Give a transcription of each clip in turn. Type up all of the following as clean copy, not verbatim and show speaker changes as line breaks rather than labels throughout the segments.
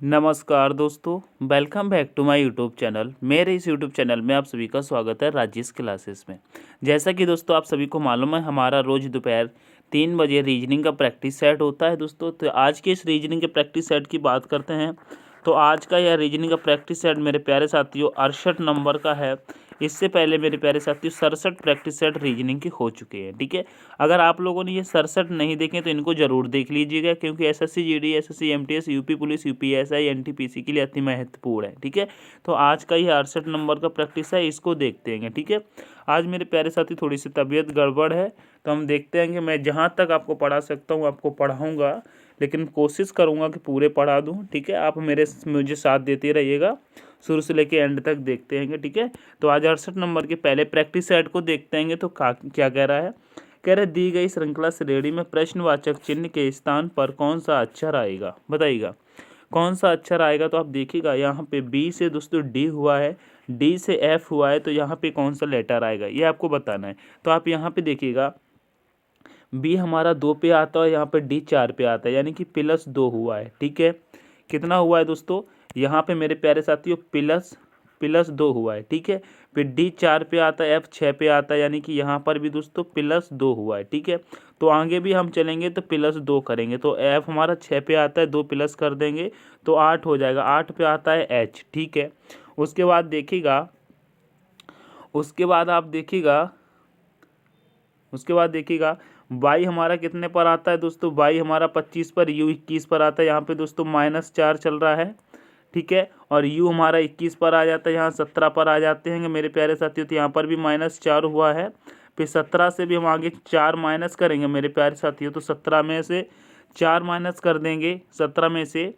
नमस्कार दोस्तों, welcome back to my YouTube channel. मेरे इस यूट्यूब चैनल में आप सभी का स्वागत है राजेश क्लासेस में। जैसा कि दोस्तों आप सभी को मालूम है, हमारा रोज़ दोपहर 3 बजे रीजनिंग का प्रैक्टिस सेट होता है दोस्तों। तो आज के इस रीजनिंग के प्रैक्टिस सेट की बात करते हैं। तो आज का यह रीजनिंग का प्रैक्टिस सेट मेरे प्यारे साथियों 68 नंबर का है। इससे पहले मेरे प्यारे साथियों 67 प्रैक्टिस सेट रीजनिंग के हो चुके हैं। ठीक है, अगर आप लोगों ने ये 67 नहीं देखे तो इनको जरूर देख लीजिएगा, क्योंकि SSC GD, SSC MTS, UP police, UPSI, NTPC के लिए अति महत्वपूर्ण है। ठीक है, तो आज का ये 68 नंबर का प्रैक्टिस है, इसको देखते हैं। ठीक है, आज मेरे प्यारे साथी थोड़ी सी तबीयत गड़बड़ है, तो हम देखते हैं कि मैं जहाँ तक आपको पढ़ा सकता हूँ आपको पढ़ाऊँगा, लेकिन कोशिश करूँगा कि पूरे पढ़ा दूँ। ठीक है, आप मुझे साथ देते रहिएगा, शुरू से लेके एंड तक देखते हैं। ठीक है, तो आज 68 नंबर के पहले प्रैक्टिस सेट को देखते हैं। तो क्या कह रहा है, कह रहे दी गई श्रृंखला श्रेणी में प्रश्नवाचक चिन्ह के स्थान पर कौन सा अक्षर आएगा, बताइएगा कौन सा अक्षर आएगा। तो आप देखिएगा यहाँ पे बी से दोस्तों डी हुआ है, डी से एफ हुआ है, तो यहाँ पे कौन सा लेटर आएगा ये आपको बताना है। तो आप यहाँ पे देखिएगा बी हमारा 2 पे आता है, यहाँ पे डी 4 पे आता है, यानी कि +2 हुआ है। ठीक है, कितना हुआ है दोस्तों, यहाँ पे मेरे प्यारे साथियों +2 हुआ है। ठीक है, फिर डी 4 पे आता है, एफ 6 पे आता है, यानी कि यहाँ पर भी दोस्तों +2 हुआ है। ठीक है, तो आगे भी हम चलेंगे तो +2 करेंगे, तो एफ हमारा 6 पे आता है, 2 प्लस कर देंगे तो 8 हो जाएगा। 8 पे आता है एच। ठीक है, उसके बाद देखिएगा उसके बाद देखिएगा वाई हमारा कितने पर आता है दोस्तों, वाई हमारा 25 पर, यू 21 पर आता है। यहाँ पे दोस्तों -4 चल रहा है। ठीक है, और यू हमारा 21 पर आ जाता है, यहाँ 17 पर आ जाते हैं मेरे प्यारे साथियों। तो यहाँ पर भी -4 हुआ है, फिर 17 से भी हम आगे 4 माइनस करेंगे मेरे प्यारे साथियों। तो 17 में से 4 माइनस कर देंगे, 17 में से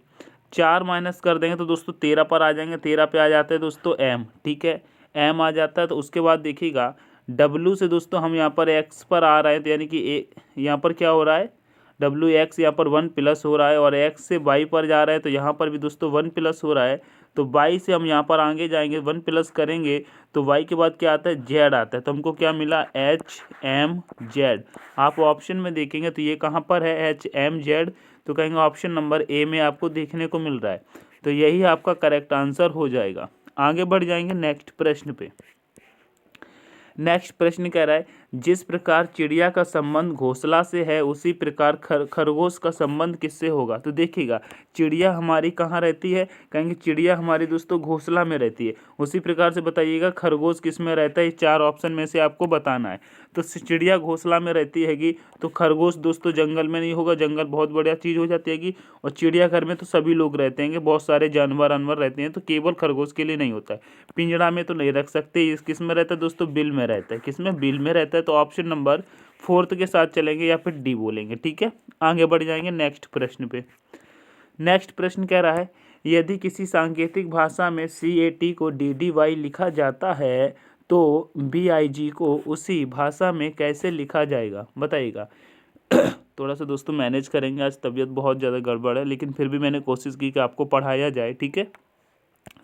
4 माइनस कर देंगे तो दोस्तों 13 पर आ जाएंगे। 13 पे आ जाते हैं दोस्तों एम। ठीक है, एम आ जाता है। तो उसके बाद देखिएगा डब्लू से दोस्तों हम यहाँ पर एक्स पर आ रहे हैं, तो यानी कि यहाँ पर क्या हो रहा है, डब्लू एक्स यहाँ पर 1 प्लस हो रहा है, और एक्स से वाई पर जा रहा है तो यहाँ पर भी दोस्तों 1 प्लस हो रहा है। तो वाई से हम यहाँ पर आगे जाएंगे, 1 प्लस करेंगे तो वाई के बाद क्या आता है, जेड आता है। तो हमको क्या मिला, एच एम जेड। आप ऑप्शन में देखेंगे तो ये कहाँ पर है, एच एम जेड, तो कहेंगे ऑप्शन नंबर ए में आपको देखने को मिल रहा है। तो यही आपका करेक्ट आंसर हो जाएगा। आगे बढ़ जाएंगे नेक्स्ट प्रश्न पे। नेक्स्ट प्रश्न कह रहा है, जिस प्रकार चिड़िया का संबंध घोंसला से है उसी प्रकार खरगोश का संबंध किससे होगा। तो देखिएगा चिड़िया हमारी कहाँ रहती है, कहेंगे चिड़िया हमारी दोस्तों घोंसला में रहती है। उसी प्रकार से बताइएगा खरगोश किस में रहता है, 4 ऑप्शन में से आपको बताना है। तो चिड़िया घोंसला में रहती हैगी, तो खरगोश दोस्तों जंगल में नहीं होगा, जंगल बहुत बढ़िया चीज़ हो जाती हैगी। और चिड़ियाघर में तो सभी लोग रहते हैं, बहुत सारे जानवर अनवर रहते हैं, तो केवल खरगोश के लिए नहीं होता है। पिंजड़ा में तो नहीं रख सकते, इस किस में रहता है दोस्तों, बिल में रहता है। किस में, बिल में रहता है। तो ऑप्शन नंबर 4 के साथ चलेंगे या फिर डी बोलेंगे। ठीक है, आगे बढ़ जाएंगे नेक्स्ट प्रश्न पे। नेक्स्ट प्रश्न कह रहा है, यदि किसी सांकेतिक भाषा में CAT को DDY लिखा जाता है तो BIG को उसी भाषा में कैसे लिखा जाएगा, बताइएगा। थोड़ा सा दोस्तों मैनेज करेंगे, आज तबीयत बहुत ज़्यादा गड़बड़ है, लेकिन फिर भी मैंने कोशिश की कि आपको पढ़ाया जाए। ठीक है,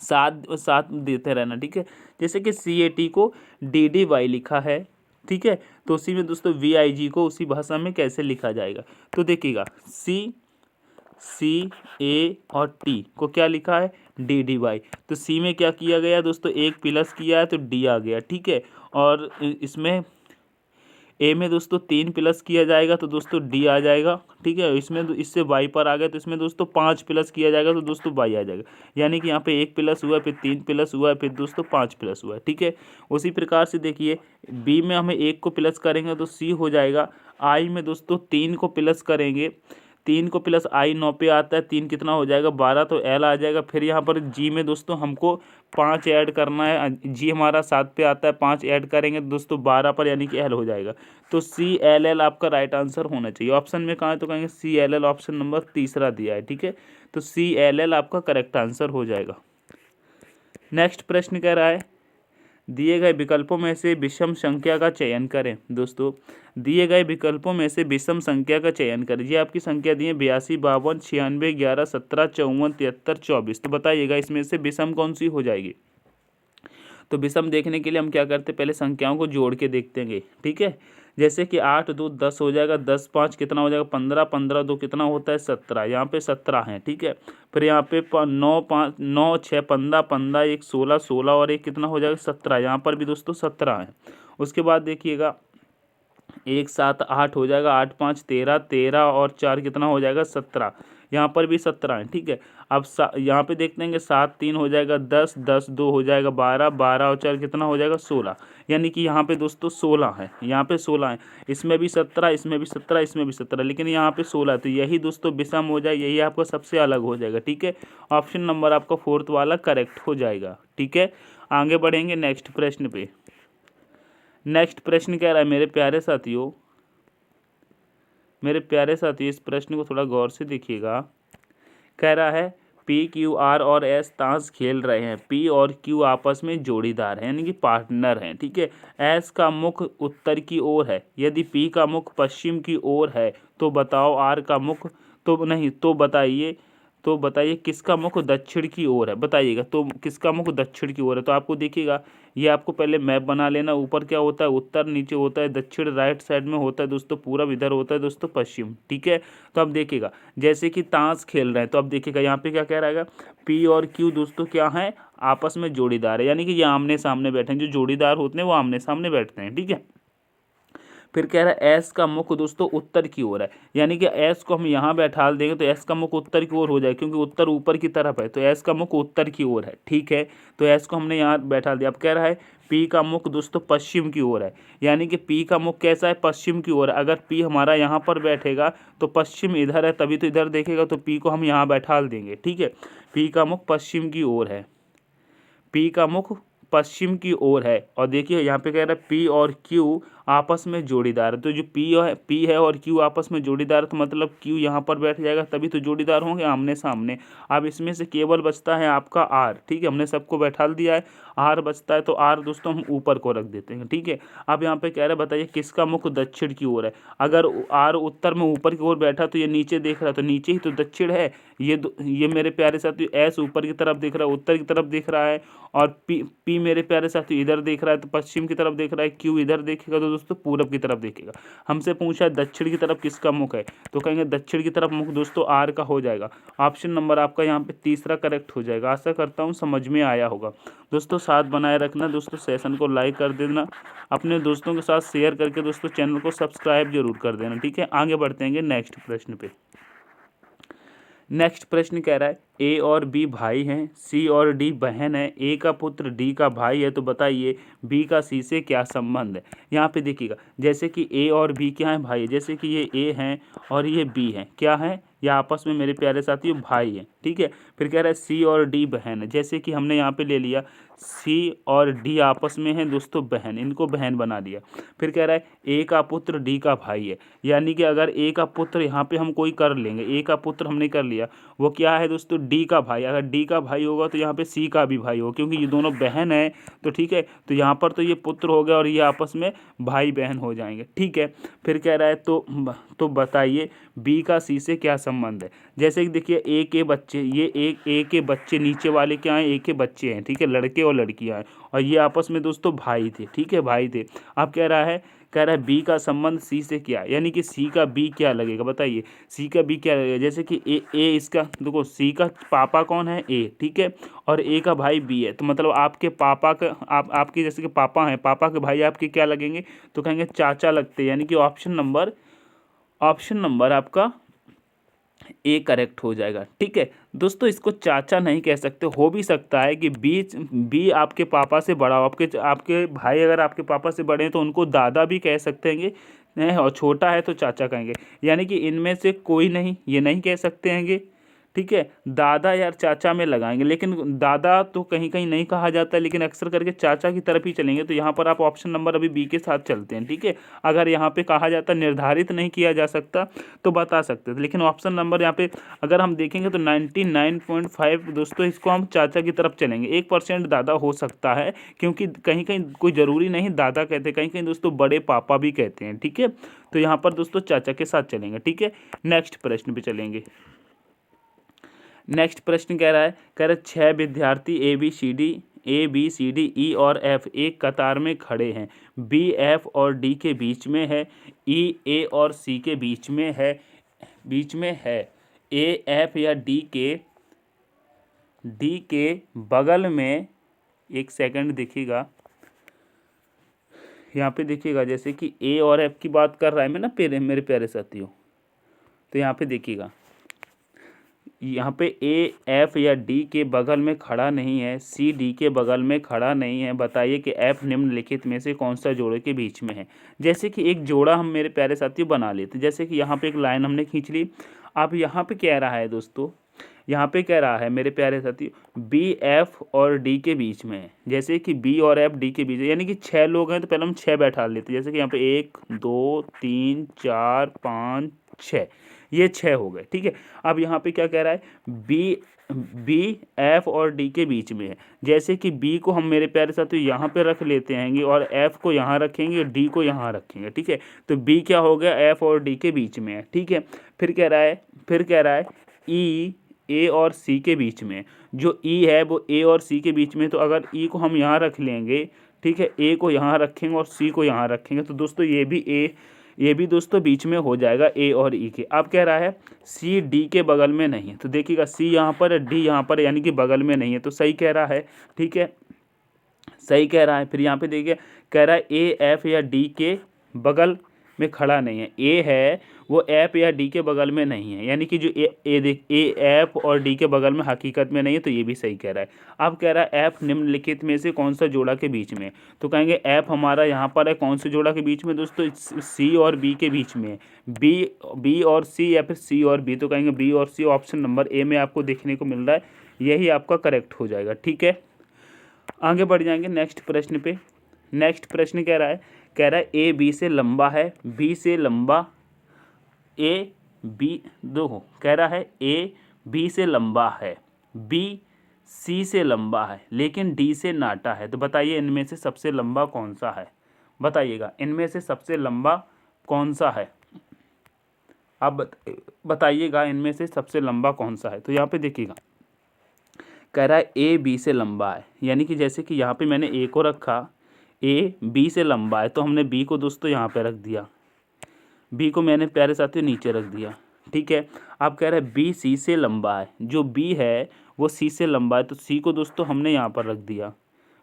साथ साथ देते रहना। ठीक है, जैसे कि CAT को DDY लिखा है, ठीक है, तो उसी में दोस्तों VIG को उसी भाषा में कैसे लिखा जाएगा। तो देखिएगा C और T को क्या लिखा है, DDY। तो C में क्या किया गया दोस्तों, 1 प्लस किया है तो D आ गया। ठीक है, और इसमें A में दोस्तों 3 प्लस किया जाएगा तो दोस्तों D आ जाएगा। ठीक है, इसमें इससे Y पर आ गया तो इसमें दोस्तों 5 प्लस किया जाएगा तो दोस्तों Y आ जाएगा। यानी कि यहाँ पे 1 प्लस हुआ, फिर 3 प्लस हुआ, फिर दोस्तों 5 प्लस हुआ। ठीक है, उसी प्रकार से देखिए B में हमें 1 को प्लस करेंगे तो C हो जाएगा। I में दोस्तों 3 को प्लस करेंगे, 3 को प्लस I 9 पे आता है, 3 कितना हो जाएगा, 12, तो L आ जाएगा। फिर यहाँ पर G में दोस्तों हमको 5 ऐड करना है, G हमारा 7 पे आता है, 5 ऐड करेंगे तो दोस्तों 12 पर, यानी कि L हो जाएगा। तो CLL आपका राइट आंसर होना चाहिए। ऑप्शन में कहाँ है, तो कहेंगे CLL, ऑप्शन नंबर 3 दिया है। ठीक है, तो CLL आपका करेक्ट आंसर हो जाएगा। नेक्स्ट प्रश्न कह रहा है, दिए गए विकल्पों में से विषम संख्या का चयन करें। दोस्तों दिए गए विकल्पों में से विषम संख्या का चयन करें। ये आपकी संख्या दी है 82, 52, 96, 11, 17, 54, 73, 24। तो बताइएगा इसमें से विषम कौन सी हो जाएगी। तो विषम देखने के लिए हम क्या करते हैं, पहले संख्याओं को जोड़ के देखते हैं। ठीक है, जैसे कि 8 2 10 हो जाएगा, 10 5 कितना हो जाएगा 15, 15 2 कितना होता है 17, यहाँ पे 17 है, ठीक है। फिर यहाँ पे 9 5 9 6 15 15 1 16, 16 और 1 कितना हो जाएगा 17, यहाँ पर भी दोस्तों 17 है। उसके बाद देखिएगा 1 7 8 हो जाएगा, 8 5 13, 13 और 4 कितना हो जाएगा 17, यहाँ पर भी 17 है, ठीक है। अब यहाँ पे देखते हैं कि 7 3 हो जाएगा 10, 10 2 हो जाएगा 12, 12 और 4 कितना हो जाएगा 16, यानी कि यहाँ पे दोस्तों 16 है, यहाँ पे 16 है। इसमें भी 17, इसमें भी 17, इसमें भी 17, लेकिन यहाँ पे 16 है, तो यही दोस्तों विषम हो जाए, यही आपका सबसे अलग हो जाएगा, ठीक है। ऑप्शन नंबर आपका 4th वाला करेक्ट हो जाएगा, ठीक है। आगे बढ़ेंगे नेक्स्ट प्रश्न पे। नेक्स्ट प्रश्न कह रहा है मेरे प्यारे साथियों, इस प्रश्न को थोड़ा गौर से देखिएगा। कह रहा है पी क्यू आर और एस ताश खेल रहे हैं, पी और क्यू आपस में जोड़ीदार हैं यानी कि पार्टनर हैं, ठीक है। एस का मुख उत्तर की ओर है, यदि पी का मुख पश्चिम की ओर है तो बताओ आर का मुख तो बताइए किसका मुख दक्षिण की ओर है, बताइएगा। तो किसका मुख दक्षिण की ओर है, तो आपको देखिएगा ये आपको पहले मैप बना लेना। ऊपर क्या होता है उत्तर, नीचे होता है दक्षिण, राइट साइड में होता है दोस्तों पूरब, इधर होता है दोस्तों पश्चिम, ठीक है। तो अब देखिएगा जैसे कि ताश खेल रहे हैं, तो अब देखिएगा यहाँ पे क्या कह रहा है, पी और क्यू दोस्तों क्या है आपस में जोड़ीदार है, यानी कि ये आमने सामने बैठे हैं, जो जोड़ीदार होते हैं वो आमने सामने बैठते हैं, ठीक है। फिर कह रहा है एस का मुख दोस्तों उत्तर की ओर है, यानी कि एस को हम यहाँ बैठा देंगे तो एस का मुख उत्तर की ओर हो जाए, क्योंकि उत्तर ऊपर की तरफ है, तो एस का मुख उत्तर की ओर है, ठीक है। तो एस को हमने यहाँ बैठा दिया। अब कह रहा है पी का मुख दोस्तों पश्चिम की ओर है, यानी कि पी का मुख कैसा है पश्चिम की ओर है। अगर पी हमारा यहाँ पर बैठेगा तो पश्चिम इधर है, तभी तो इधर देखेगा, तो पी को हम यहाँ बैठा देंगे, ठीक है। पी का मुख पश्चिम की ओर है, पी का मुख पश्चिम की ओर है। और देखिए यहाँ पे कह रहा है पी और क्यू आपस में जोड़ीदार है, तो जो पी है और क्यू आपस में जोड़ीदार, तो मतलब क्यू यहाँ पर बैठ जाएगा, तभी तो जोड़ीदार होंगे आमने सामने। अब इसमें से केवल बचता है आपका आर, ठीक है। हमने सबको बैठा दिया है, आर बचता है, तो आर दोस्तों हम ऊपर को रख देते हैं, ठीक है। अब यहाँ पे कह रहा है बताइए किसका मुख दक्षिण की ओर है। अगर आर उत्तर में ऊपर की ओर बैठा तो ये नीचे देख रहा है, तो नीचे ही तो दक्षिण है। ये मेरे प्यारे साथी एस ऊपर की तरफ देख रहा है, उत्तर की तरफ देख रहा है, और पी मेरे प्यारे साथी इधर देख रहा है, तो पश्चिम की तरफ देख रहा है। क्यू इधर देखेगा तो दोस्तों पूरब की तरफ देखेगा। हमसे पूछा है दक्षिण की तरफ किसका मुख है, तो कहेंगे दक्षिण की तरफ मुख दोस्तों आर का हो जाएगा। ऑप्शन नंबर आपका यहाँ पे तीसरा करेक्ट हो जाएगा। आशा करता हूँ समझ में आया होगा दोस्तों। साथ बनाए रखना दोस्तों, सेशन को लाइक कर देना, अपने दोस्तों के साथ शेयर करके दोस्तों चैनल को सब्सक्राइब जरूर कर देना, ठीक है। आगे बढ़ते हैं नेक्स्ट प्रश्न पे। नेक्स्ट प्रश्न कह रहा है ए और बी भाई हैं, सी और डी बहन है, ए का पुत्र डी का भाई है, तो बताइए बी का सी से क्या संबंध है। यहाँ पे देखिएगा जैसे कि ए और बी क्या है भाई है, जैसे कि ये ए हैं और ये बी हैं, क्या है ये आपस में मेरे प्यारे साथियों भाई हैं, ठीक है। फिर कह रहा है सी और डी बहन है, जैसे कि हमने यहाँ पे ले लिया सी और डी आपस में हैं दोस्तों बहन, इनको बहन बना दिया। फिर कह रहा है ए का पुत्र डी का भाई है, यानी कि अगर ए का पुत्र यहाँ पे हम कोई कर लेंगे, ए का पुत्र हमने कर लिया, वो क्या है दोस्तों डी का भाई। अगर डी का भाई होगा तो यहाँ पे सी का भी भाई होगा, क्योंकि ये दोनों बहन है, तो ठीक है। तो यहाँ पर तो ये पुत्र हो गया और ये आपस में भाई बहन हो जाएंगे, ठीक है। फिर कह रहा है तो बताइए बी का सी से क्या संबंध है। जैसे कि देखिए ए के बच्चे, ये एक ए के बच्चे नीचे वाले क्या हैं, ए के बच्चे हैं, ठीक है, लड़के और लड़कियां हैं, और ये आपस में दोस्तों भाई थे, ठीक है, भाई थे। अब कह रहा है बी का संबंध सी से क्या, यानी कि सी का बी क्या लगेगा, बताइए सी का बी क्या लगेगा। जैसे कि ए इसका देखो सी का पापा कौन है ए, ठीक है, और ए का भाई बी है, तो मतलब आपके पापा का आपके जैसे कि पापा हैं, पापा के भाई आपके क्या लगेंगे, तो कहेंगे चाचा लगते हैं, यानी कि ऑप्शन नंबर आपका ए करेक्ट हो जाएगा, ठीक है दोस्तों। इसको चाचा नहीं कह सकते, हो भी सकता है कि बी आपके पापा से बड़ा हो, आपके भाई अगर आपके पापा से बड़े हैं तो उनको दादा भी कह सकते हैं, और छोटा है तो चाचा कहेंगे, यानी कि इनमें से कोई नहीं, ये नहीं कह सकते हैंगे, ठीक है। दादा या चाचा में लगाएंगे, लेकिन दादा तो कहीं कहीं नहीं कहा जाता है, लेकिन अक्सर करके चाचा की तरफ ही चलेंगे, तो यहाँ पर आप ऑप्शन नंबर अभी बी के साथ चलते हैं, ठीक है। अगर यहाँ पे कहा जाता निर्धारित नहीं किया जा सकता तो बता सकते थे, लेकिन ऑप्शन नंबर यहाँ पे अगर हम देखेंगे तो 99.5 दोस्तों इसको हम चाचा की तरफ चलेंगे। 1% दादा हो सकता है, क्योंकि कहीं कहीं कोई ज़रूरी नहीं दादा कहते, कहीं कहीं दोस्तों बड़े पापा भी कहते हैं, ठीक है। तो यहाँ पर दोस्तों चाचा के साथ चलेंगे, ठीक है। नेक्स्ट प्रश्न पे चलेंगे। नेक्स्ट प्रश्न कह रहा है 6 विद्यार्थी A B C D E और एफ एक कतार में खड़े हैं, बी एफ और डी के बीच में है, ई ए और सी के बीच में है, ए एफ या डी के बगल में, एक सेकंड देखिएगा, यहाँ पे देखिएगा जैसे कि ए और एफ की बात कर रहा है मैं ना मेरे प्यारे साथियों, तो यहाँ पे देखिएगा, यहाँ पे ए एफ या डी के बगल में खड़ा नहीं है, सी डी के बगल में खड़ा नहीं है, बताइए कि एफ निम्नलिखित में से कौन सा जोड़े के बीच में है। जैसे कि एक जोड़ा हम मेरे प्यारे साथियों बना लेते, जैसे कि यहाँ पे एक लाइन हमने खींच ली। अब यहाँ पे कह रहा है दोस्तों, यहाँ पे कह रहा है मेरे प्यारे साथियों बी एफ और डी के बीच में है, जैसे कि बी और एफ डी के बीच है, यानी कि 6 लोग हैं तो पहले हम 6 बैठा लेते हैं, जैसे कि यहाँ पे 1 2 3 4 5 6, ये 6 हो गए। ठीक है, अब यहाँ पे क्या कह रहा है, बी एफ और डी के बीच में है, जैसे कि बी को हम मेरे प्यारे साथियों यहाँ पे रख लेते हैं और एफ को यहाँ रखेंगे और डी को यहाँ रखेंगे। ठीक है, तो बी क्या हो गया, एफ और डी के बीच में है। ठीक है, फिर कह रहा है ई ए और सी के बीच में, जो ई है वो ए और सी के बीच में, तो अगर ई को हम यहाँ रख लेंगे, ठीक है, ए को यहाँ रखेंगे और सी को यहाँ रखेंगे, तो दोस्तों ये भी दोस्तों बीच में हो जाएगा ए और ई के। अब कह रहा है सी डी के बगल में नहीं है, तो देखिएगा सी यहाँ पर है, डी यहाँ पर, यानी कि बगल में नहीं है, तो सही कह रहा है। ठीक है, सही कह रहा है। फिर यहाँ पे देखिए कह रहा है ए एफ या डी के बगल में खड़ा नहीं है, ए है वो एफ या डी के बगल में नहीं है, यानी कि जो ए एफ और डी के बगल में हकीकत में नहीं है, तो ये भी सही कह रहा है। अब कह रहा है एफ निम्नलिखित में से कौन सा जोड़ा के बीच में है, तो कहेंगे एफ हमारा यहाँ पर है कौन से जोड़ा के बीच में दोस्तों, सी और बी के बीच में है, बी और सी या फिर सी और बी, तो कहेंगे बी और सी, ऑप्शन नंबर ए में आपको देखने को मिल रहा है, यही आपका करेक्ट हो जाएगा। ठीक है, आगे बढ़ जाएंगे नेक्स्ट प्रश्न पे। नेक्स्ट प्रश्न कह रहा है ए बी से लंबा है, बी से लंबा, ए बी देखो कह रहा है ए बी से लंबा है, बी सी से लंबा है, लेकिन डी से नाटा है, तो बताइए इनमें से सबसे लंबा कौन सा है, बताइएगा इनमें से सबसे लंबा कौन सा है, आप बताइएगा इनमें से सबसे लंबा कौन सा है। तो यहाँ पे देखिएगा कह रहा है ए बी से लंबा है, यानी कि जैसे कि यहाँ पे मैंने ए को रखा, ए बी से लंबा है, तो हमने बी को दोस्तों यहाँ पे रख दिया, बी को मैंने प्यारे साथियों नीचे रख दिया। ठीक है, अब कह रहा है बी सी से लंबा है, जो बी है वो सी से लंबा है, तो सी को दोस्तों हमने यहाँ पर रख दिया,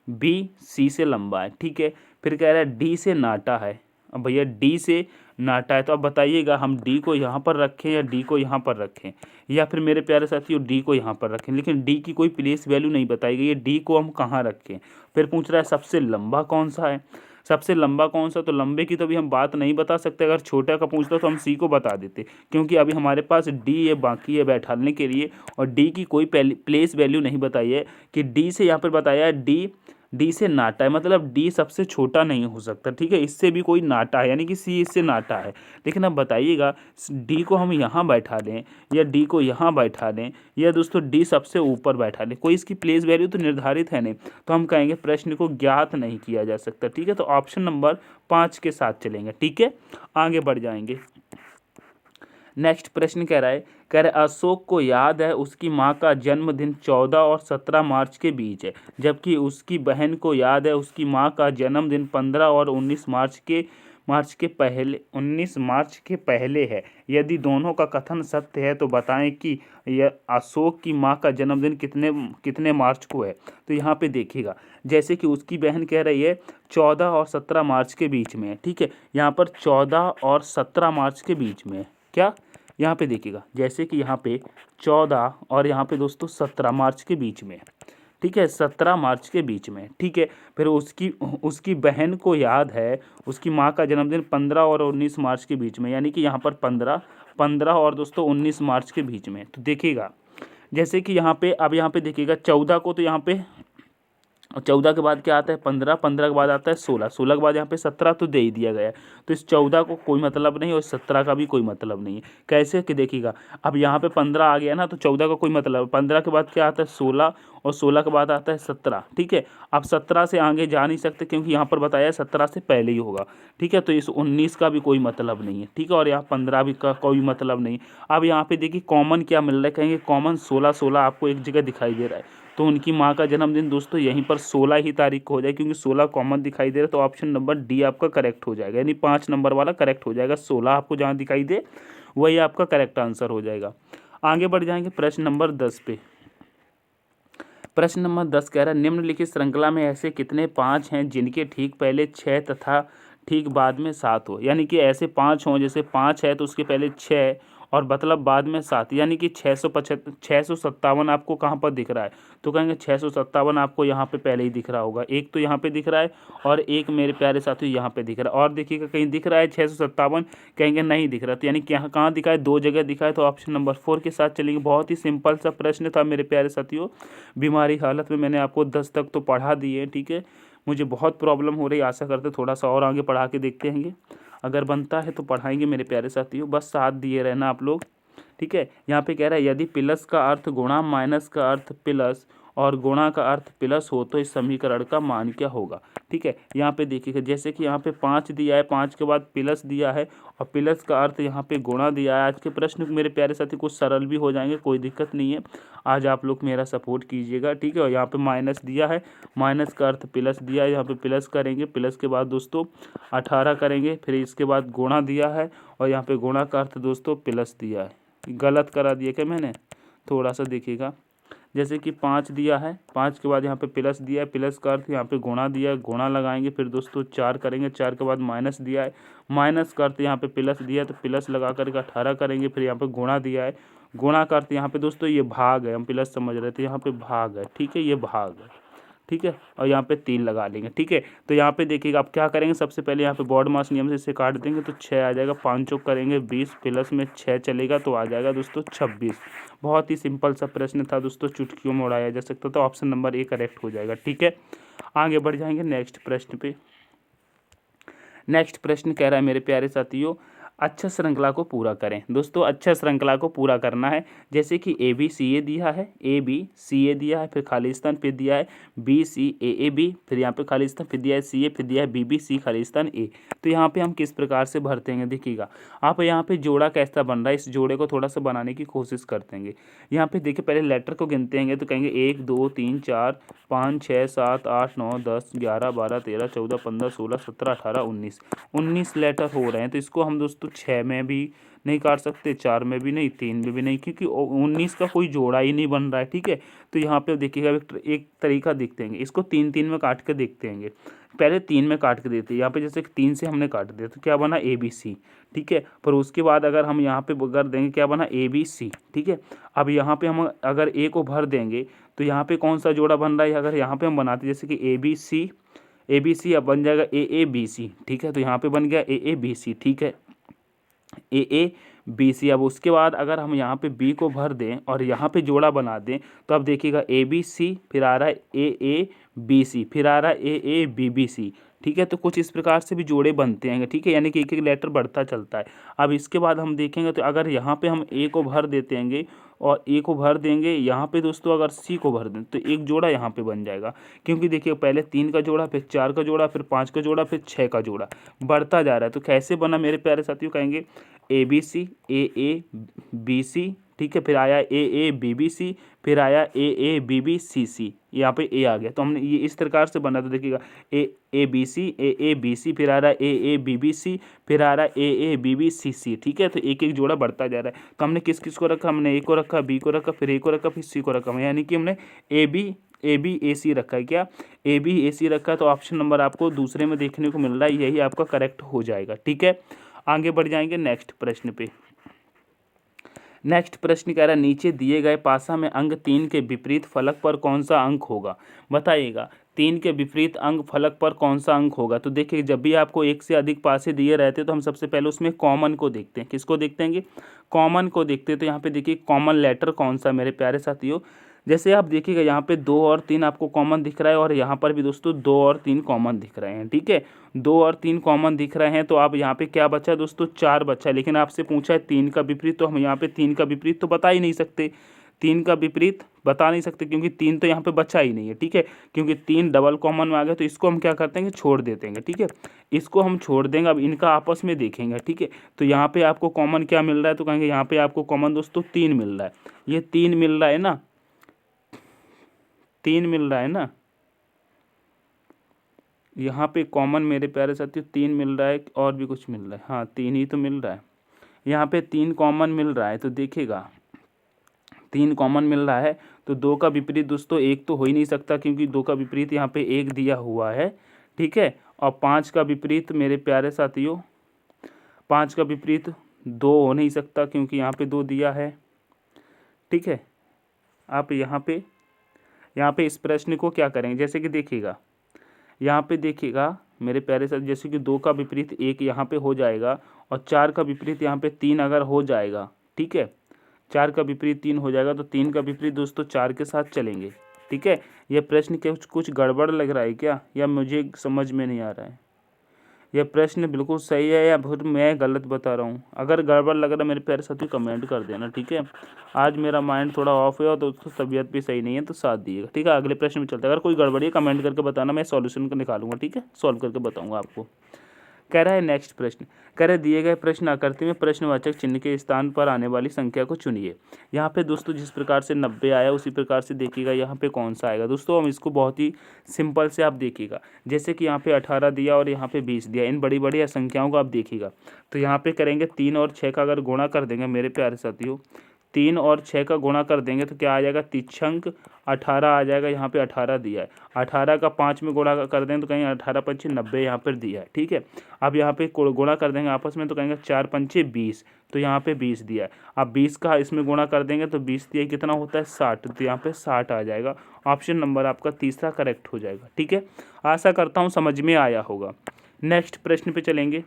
बी सी से लंबा है। ठीक है, फिर कह रहा है डी से नाटा है, अब भैया डी से नाटा है, तो अब बताइएगा हम डी को यहाँ पर रखें या डी को यहाँ पर रखें, या फिर मेरे प्यारे साथियों डी को यहाँ पर रखें, लेकिन डी की कोई प्लेस वैल्यू नहीं बताई गई है, डी को हम कहाँ रखें। फिर पूछ रहा है सबसे लंबा कौन सा है, सबसे लंबा कौन सा, तो लंबे की तो अभी हम बात नहीं बता सकते, अगर छोटा का पूछता तो हम सी को बता देते, क्योंकि अभी हमारे पास डी ये बाकी है बैठाने के लिए, और डी की कोई प्लेस वैल्यू नहीं बताई है कि डी से यहाँ पर बताया है डी से नाटा है, मतलब डी सबसे छोटा नहीं हो सकता। ठीक है, इससे भी कोई नाटा है, यानी कि सी इससे नाटा है, लेकिन अब बताइएगा डी को हम यहाँ बैठा दें या डी को यहाँ बैठा दें, या दोस्तों डी सबसे ऊपर बैठा दें, कोई इसकी प्लेस वैल्यू तो निर्धारित है नहीं, तो हम कहेंगे प्रश्न को ज्ञात नहीं किया जा सकता। ठीक है, तो ऑप्शन नंबर 5 के साथ चलेंगे। ठीक है, आगे बढ़ जाएंगे। नेक्स्ट प्रश्न कह रहा है अशोक को याद है उसकी माँ का जन्मदिन 14 और 17 मार्च के बीच है, जबकि उसकी बहन को याद है उसकी माँ का जन्मदिन 15 और 19 मार्च के पहले है। यदि दोनों का कथन सत्य है तो बताएं कि यह अशोक की माँ का जन्मदिन कितने मार्च को है। तो यहाँ पे देखिएगा जैसे कि उसकी बहन कह रही है 14 और 17 मार्च के बीच में है। ठीक है, यहाँ पर 14 और 17 मार्च के बीच में है क्या, यहाँ पे देखिएगा जैसे कि यहाँ पे 14 और यहाँ पे दोस्तों 17 मार्च के बीच में। ठीक है, 17 मार्च के बीच में। ठीक है, फिर उसकी बहन को याद है उसकी माँ का जन्मदिन 15 और 19 मार्च के बीच में, यानी कि यहाँ पर 15 और दोस्तों 19 मार्च के बीच में। तो देखिएगा जैसे कि यहाँ पे अब यहाँ पे देखिएगा 14 को, तो यहाँ पे 14 के बाद क्या आता है 15 के बाद आता है 16 के बाद यहाँ पे 17 तो दे ही दिया गया है, तो इस 14 को कोई मतलब नहीं और 17 का भी कोई मतलब नहीं है। कैसे कि देखिएगा अब यहाँ पे 15 आ गया ना, तो 14 का कोई मतलब, 15 के बाद क्या आता है 16 और 16 के बाद आता है 17। ठीक है, आप 17 से आगे जा नहीं सकते क्योंकि यहाँ पर बताया है 17 से पहले ही होगा। ठीक है, तो इस 19 का भी कोई मतलब नहीं है। ठीक है, और यहाँ 15 भी का कोई मतलब नहीं। अब यहाँ पे देखिए कॉमन क्या मिल रहा है, कहेंगे कॉमन 16 आपको एक जगह दिखाई दे रहा है, तो उनकी माँ का जन्मदिन दोस्तों यहीं पर 16 ही तारीख को हो जाए, क्योंकि 16 कॉमन दिखाई दे रहा है, तो ऑप्शन नंबर डी आपका करेक्ट हो जाएगा, यानी 5 नंबर वाला करेक्ट हो जाएगा। 16 आपको जहाँ दिखाई दे वही आपका करेक्ट आंसर हो जाएगा। आगे बढ़ जाएंगे प्रश्न नंबर 10 पे। प्रश्न नंबर 10 कह रहा है निम्नलिखित श्रृंखला में ऐसे कितने 5 हैं जिनके ठीक पहले 6 तथा ठीक बाद में 7 हो। यानी कि ऐसे 5 हों, जैसे 5 है तो उसके पहले 6 और मतलब बाद में 7, यानी कि 657 आपको कहाँ पर दिख रहा है, तो कहेंगे 657 आपको यहाँ पे पहले ही दिख रहा होगा। एक तो यहाँ पे दिख रहा है और एक मेरे प्यारे साथियों यहाँ पे दिख रहा है। और देखिएगा कहीं दिख रहा है 657, कहेंगे नहीं दिख रहा, तो यानी कि यहाँ कहाँ दिखा है, 2 जगह दिखा है, तो ऑप्शन नंबर 4 के साथ चलेंगे। बहुत ही सिंपल सा प्रश्न था मेरे प्यारे साथियों। बीमारी हालत में मैंने आपको 10 तक तो पढ़ा दिए। ठीक है, मुझे बहुत प्रॉब्लम हो रही, आशा करते थोड़ा सा और आगे पढ़ा के देखते हैं, अगर बनता है तो पढ़ाएंगे मेरे प्यारे साथियों, बस साथ दिए रहना आप लोग। ठीक है, यहाँ पे कह रहा है यदि प्लस का अर्थ गुणा माइनस का अर्थ प्लस और गुणा का अर्थ प्लस हो तो इस समीकरण का मान क्या होगा। ठीक है, यहाँ पे देखिएगा जैसे कि यहाँ पे 5 दिया है, 5 के बाद प्लस दिया है और प्लस का अर्थ यहाँ पे गुणा दिया है। आज के प्रश्न मेरे प्यारे साथी कुछ सरल भी हो जाएंगे, कोई दिक्कत नहीं है, आज आप लोग मेरा सपोर्ट कीजिएगा। ठीक है, और यहाँ पे माइनस दिया है, माइनस का अर्थ प्लस दिया है, यहाँ पे प्लस करेंगे, प्लस के बाद दोस्तों 18 करेंगे, फिर इसके बाद गुणा दिया है और यहाँ पे गुणा का अर्थ दोस्तों प्लस दिया है। गलत करा दिया क्या मैंने, थोड़ा सा देखिएगा, जैसे कि 5 दिया है, 5 के बाद यहाँ पे प्लस दिया है, प्लस का अर्थ यहाँ पे गुणा दिया है, गुणा लगाएंगे, फिर दोस्तों 4 करेंगे, 4 के बाद माइनस दिया है, माइनस का अर्थ यहाँ पे प्लस दिया है, तो प्लस लगा करके 18 करेंगे, फिर यहाँ पे गुणा दिया है, गुणा का अर्थ यहाँ पे दोस्तों ये भाग है, हम प्लस समझ रहे थे, यहाँ पे भाग है। ठीक है, ये भाग है। ठीक है, और यहाँ पे 3 लगा लेंगे। ठीक है, तो यहाँ पे देखिएगा आप क्या करेंगे, सबसे पहले यहाँ पे बॉड मास नियम से इसे काट देंगे तो 6 आ जाएगा, 5 चौक करेंगे 20, प्लस में 6 चलेगा तो आ जाएगा दोस्तों 26। बहुत ही सिंपल सा प्रश्न था दोस्तों, चुटकियों में उड़ाया जा सकता था, ऑप्शन नंबर ए करेक्ट हो जाएगा। ठीक है, आगे बढ़ जाएंगे नेक्स्ट प्रश्न पे। नेक्स्ट प्रश्न कह रहा है मेरे प्यारे साथियों अच्छा श्रृंखला को पूरा करें। दोस्तों अच्छा श्रृंखला को पूरा करना है, जैसे कि ए बी सी ए दिया है, ए बी सी ए दिया है, फिर खाली स्थान, फिर दिया है बी सी ए बी, फिर यहाँ पे खाली स्थान, फिर दिया है सी ए, फिर दिया है बी बी सी खाली स्थान ए। तो यहाँ पे हम किस प्रकार से भरते हैं देखिएगा आप, यहाँ पे जोड़ा कैसा बन रहा है, इस जोड़े को थोड़ा सा बनाने की कोशिश करते हैं। यहाँ पे देखिए पहले लेटर को गिनते हैं तो कहेंगे 1 2 3 4 5 6 7 8 9 10 11 12 13 14 15 16 17 18 19 लेटर हो रहे हैं। तो इसको हम दोस्तों 6 में भी नहीं काट सकते, 4 में भी नहीं, 3 में भी नहीं, क्योंकि 19 का कोई जोड़ा ही नहीं बन रहा है। ठीक है, तो यहाँ पे देखिएगा एक तरीका देखते हैं, इसको 3 में काट के देखते हैं। पहले 3 में काट के देते हैं, यहाँ पे जैसे 3 से हमने काट दिया तो क्या बना ए बी सी। ठीक है, पर उसके बाद अगर हम यहाँ पे कर देंगे क्या बना ए बी सी। ठीक है, अब यहाँ पे हम अगर ए को भर देंगे तो यहाँ पे कौन सा जोड़ा बन रहा है, अगर यहाँ पे हम बनाते जैसे कि ए बी सी अब बन जाएगा ए बी सी। ठीक है, तो यहाँ पे बन गया ए बी सी। ठीक है, ए बी सी। अब उसके बाद अगर हम यहाँ पे बी को भर दें और यहाँ पे जोड़ा बना दें तो अब देखिएगा ए बी सी, फिर आ रहा है ए बी सी, फिर आ रहा है ए बी बी सी। ठीक है, तो कुछ इस प्रकार से भी जोड़े बनते हैं। ठीक है, यानी कि एक एक लेटर बढ़ता चलता है। अब इसके बाद हम देखेंगे तो अगर यहाँ पे हम ए को भर देते हैं और ए को भर देंगे, यहाँ पे दोस्तों अगर सी को भर दें तो एक जोड़ा यहाँ पे बन जाएगा, क्योंकि देखिए पहले 3 का जोड़ा, फिर 4 का जोड़ा, फिर 5 का जोड़ा, फिर 6 का जोड़ा बढ़ता जा रहा है। तो कैसे बना मेरे प्यारे साथियों, कहेंगे A B C A B C. ठीक है, फिर आया ए बी बी सी, फिर आया ए बी बी सी सी, यहाँ पे ए आ गया। तो हमने ये इस प्रकार से बना, तो देखिएगा A B C A B C, फिर आ रहा है ए बी बी सी, फिर आ रहा है ए बी बी सी सी। ठीक है, तो एक एक जोड़ा बढ़ता जा रहा है। तो हमने किस किस को रखा, हमने ए को रखा, बी को रखा, फिर ए को रखा, फिर सी को रखा, यानी कि हमने ए बी ए सी रखा है। क्या ए बी ए सी रखा है, तो ऑप्शन नंबर आपको दूसरे में देखने को मिल रहा है, यही आपका करेक्ट हो जाएगा। ठीक है, आगे बढ़ जाएंगे नेक्स्ट प्रश्न पे। नेक्स्ट प्रश्न कह रहा है नीचे दिए गए पासा में अंक 3 के विपरीत फलक पर कौन सा अंक होगा, बताइएगा 3 के विपरीत अंक फलक पर कौन सा अंक होगा। तो देखिए जब भी आपको एक से अधिक पासे दिए रहते हैं तो हम सबसे पहले उसमें कॉमन को देखते हैं। किसको देखते हैं, कॉमन को देखते हैं। तो यहाँ पे देखिए कॉमन लेटर कौन सा मेरे प्यारे साथियों, जैसे आप देखिएगा यहाँ पे 2 और 3 आपको कॉमन दिख रहा है और यहाँ पर भी दोस्तों 2 और 3 कॉमन दिख रहे हैं। ठीक है, 2 और 3 कॉमन दिख रहे हैं, तो आप यहाँ पे क्या बचा दोस्तों 4 बचा। लेकिन आपसे पूछा है 3 का विपरीत, तो हम यहाँ पे 3 का विपरीत तो बता ही नहीं सकते। 3 का विपरीत बता नहीं सकते क्योंकि 3 तो यहाँ पे बचा ही नहीं है, ठीक है, क्योंकि 3 डबल कॉमन में आ गया, तो इसको हम क्या करते हैं कि छोड़ देते हैं, ठीक है, इसको हम छोड़ देंगे। अब इनका आपस में देखेंगे, ठीक है, तो यहाँ पे आपको कॉमन क्या मिल रहा है, तो कहेंगे यहाँ पे आपको कॉमन दोस्तों 3 मिल रहा है, ये 3 मिल रहा है ना, 3 मिल रहा है ना, यहाँ पे कॉमन मेरे प्यारे साथियों 3 मिल रहा है, और भी कुछ मिल रहा है, हाँ 3 ही तो मिल रहा है, यहाँ पे 3 कॉमन मिल रहा है, तो देखिएगा 3 कॉमन मिल रहा है, तो 2 का विपरीत दोस्तों 1 तो हो ही नहीं सकता क्योंकि 2 का विपरीत यहाँ पे 1 दिया हुआ है, ठीक है, और 5 का विपरीत मेरे प्यारे साथियों 5 का विपरीत 2 हो नहीं सकता क्योंकि यहाँ पे 2 दिया है, ठीक है। आप यहाँ पे इस प्रश्न को क्या करेंगे, जैसे कि देखिएगा यहाँ पे देखिएगा मेरे प्यारे साथ, जैसे कि 2 का विपरीत 1 यहाँ पे हो जाएगा और 4 का विपरीत यहाँ पे 3 अगर हो जाएगा, ठीक है, 4 का विपरीत 3 हो जाएगा, तो 3 का विपरीत दोस्तों 4 के साथ चलेंगे, ठीक है। यह प्रश्न कुछ गड़बड़ लग रहा है क्या, या मुझे समझ में नहीं आ रहा है, यह प्रश्न बिल्कुल सही है या फिर मैं गलत बता रहा हूँ। अगर गड़बड़ लग रहा है मेरे प्यारे साथी कमेंट कर देना, ठीक है। आज मेरा माइंड थोड़ा ऑफ है और दोस्तों तबीयत भी सही नहीं है, तो साथ दिएगा, ठीक है। अगले प्रश्न में चलते हैं, अगर कोई गड़बड़ी है कमेंट करके बताना, मैं सॉल्यूशन निकालूंगा, ठीक है, सॉल्व करके बताऊंगा आपको। कह रहा है नेक्स्ट प्रश्न, कह रहे दिए गए प्रश्न आकृति में प्रश्नवाचक चिन्ह के स्थान पर आने वाली संख्या को चुनिए। यहाँ पे दोस्तों जिस प्रकार से 90 आया उसी प्रकार से देखिएगा यहाँ पे कौन सा आएगा। दोस्तों हम इसको बहुत ही सिंपल से आप देखिएगा, जैसे कि यहाँ पे 18 दिया और यहाँ पे 20 दिया, इन बड़ी बड़ी संख्याओं को आप देखिएगा, तो यहाँ पे करेंगे 3 और 6 का अगर गुणा कर देंगे मेरे प्यारे साथियों, 3 और 6 का गुणा कर देंगे तो क्या आ जाएगा, तिछंक 18 आ जाएगा। यहाँ पे 18 दिया है, 18 का 5 में गुणा कर दें तो कहेंगे 18 पंचे 90 यहाँ पर दिया है, ठीक है। अब यहाँ पे गुणा कर देंगे आपस में तो कहेंगे 4 पंचे 20, तो यहाँ पे 20 दिया है। अब 20 का इसमें गुणा कर देंगे तो 20 दिया कितना होता है 60, तो यहाँ पे 60 आ जाएगा। ऑप्शन नंबर आपका तीसरा करेक्ट हो जाएगा, ठीक है। आशा करता हूँ समझ में आया होगा। नेक्स्ट प्रश्न पे चलेंगे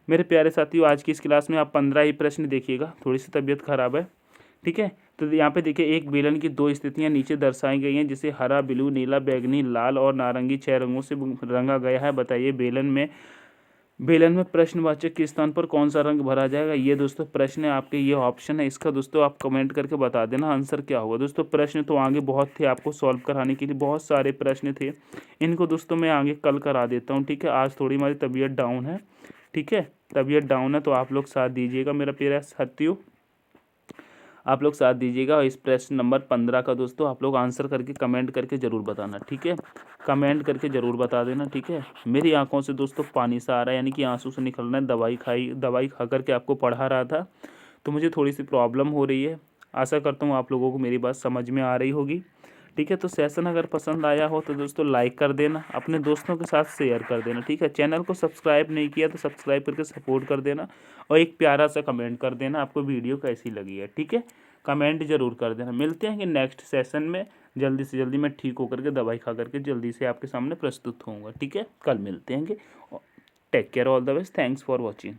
मेरे प्यारे साथियों। आज की इस क्लास में आप 15 ही प्रश्न देखिएगा, थोड़ी सी तबीयत खराब है, ठीक है। तो यहाँ पे देखिए एक बेलन की 2 स्थितियाँ नीचे दर्शाई गई हैं, जिसे हरा, ब्लू, नीला, बैंगनी, लाल और नारंगी 6 रंगों से रंगा गया है। बताइए बेलन में प्रश्नवाचक के स्थान पर कौन सा रंग भरा जाएगा। ये दोस्तों प्रश्न है आपके, ये ऑप्शन है इसका, दोस्तों आप कमेंट करके बता देना आंसर क्या होगा। दोस्तों प्रश्न तो आगे बहुत थे, आपको सॉल्व कराने के लिए बहुत सारे प्रश्न थे, इनको दोस्तों मैं आगे कल करा देता हूँ, ठीक है। आज थोड़ी हमारी तबीयत डाउन है, ठीक है, तबीयत डाउन है, तो आप लोग साथ दीजिएगा मेरा प्यारा साथियों, आप लोग साथ दीजिएगा। और इस प्रश्न नंबर 15 का दोस्तों आप लोग आंसर करके कमेंट करके ज़रूर बताना, ठीक है, कमेंट करके ज़रूर बता देना, ठीक है। मेरी आंखों से दोस्तों पानी सा आ रहा है, यानी कि आंसू से निकल रहा है। दवाई खा करके आपको पढ़ा रहा था, तो मुझे थोड़ी सी प्रॉब्लम हो रही है। आशा करता हूँ आप लोगों को मेरी बात समझ में आ रही होगी, ठीक है। तो सेशन अगर पसंद आया हो तो दोस्तों लाइक कर देना, अपने दोस्तों के साथ शेयर कर देना, ठीक है। चैनल को सब्सक्राइब नहीं किया तो सब्सक्राइब करके सपोर्ट कर देना, और एक प्यारा सा कमेंट कर देना आपको वीडियो कैसी लगी है, ठीक है। कमेंट जरूर कर देना। मिलते हैं कि नेक्स्ट सेशन में, जल्दी से जल्दी मैं ठीक होकर के दवाई खा करके जल्दी से आपके सामने प्रस्तुत होऊंगा, ठीक है। कल मिलते हैं। Take care, all the best, thanks for watching.